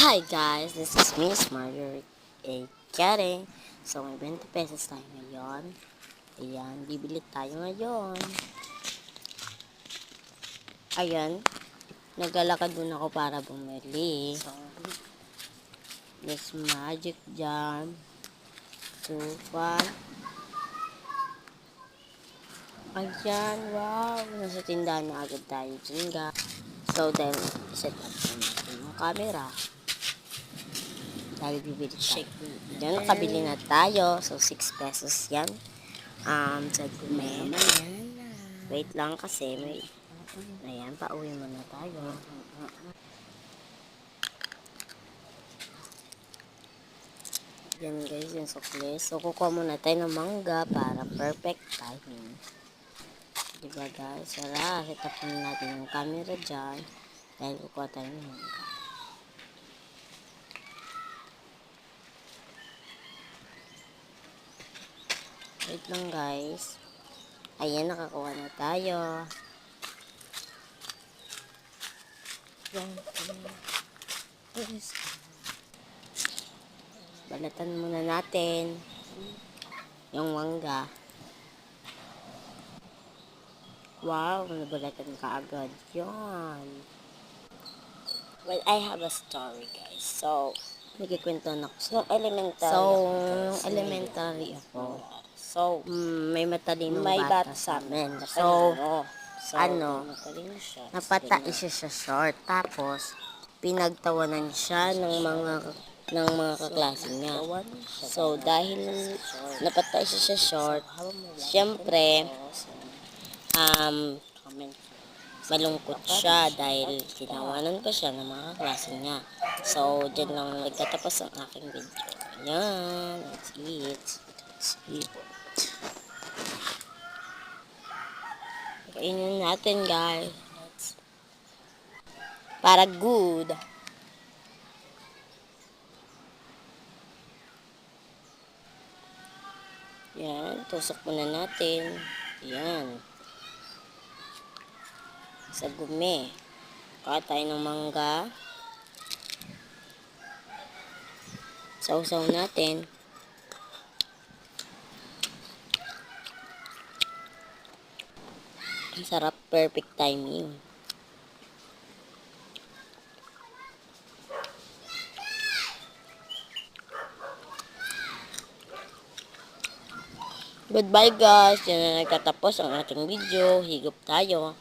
Hi guys, this is me, Smarter Kare. So may 20 pesos tayo ngayon. Ayan, bibili tayo ngayon. Ayan, naglalakad dun ako para bumili. So, this magic jam. Tupa. Ayan, wow. Nasa tindahan na agad tayo dyan, guys. So then, set up natin yung camera. Dahil bibili tayo. Yan, nakabili na tayo. So, 6 pesos yan. Sa gume. Wait lang kasi. Ayan, pauwi muna tayo. Yan guys, yung sukli. So, kukuha muna tayo ng mangga para perfect timing. Diba guys? Tara, set up muna natin yung camera dyan. Dahil kukuha tayo ng mangga. Wait lang guys. Ayan, nakakuha na tayo. Yan. Balatan muna natin yung mangga. Wow, nabalatan ka agad. Yan. Well, I have a story guys. So, nagkikwento na ako. So, elementary ako. So, may matalinong bata sa amin. So, napatay siya sa short. Tapos, pinagtawanan siya ng mga kaklase niya. So, dahil napatay siya sa short, syempre, malungkot siya dahil tinawanan ko siya ng mga kaklase niya. So, dyan lang nagtatapos ang aking video. Ayan, that's it. That's it. Kainin natin guys. Para good. Yan, tusok muna natin. Yan. Sa gumi. Kuha tayo ng mangga. Sausaw natin. Ang sarap, perfect timing. Goodbye guys. Yan na nagtatapos ang ating video. Higop tayo.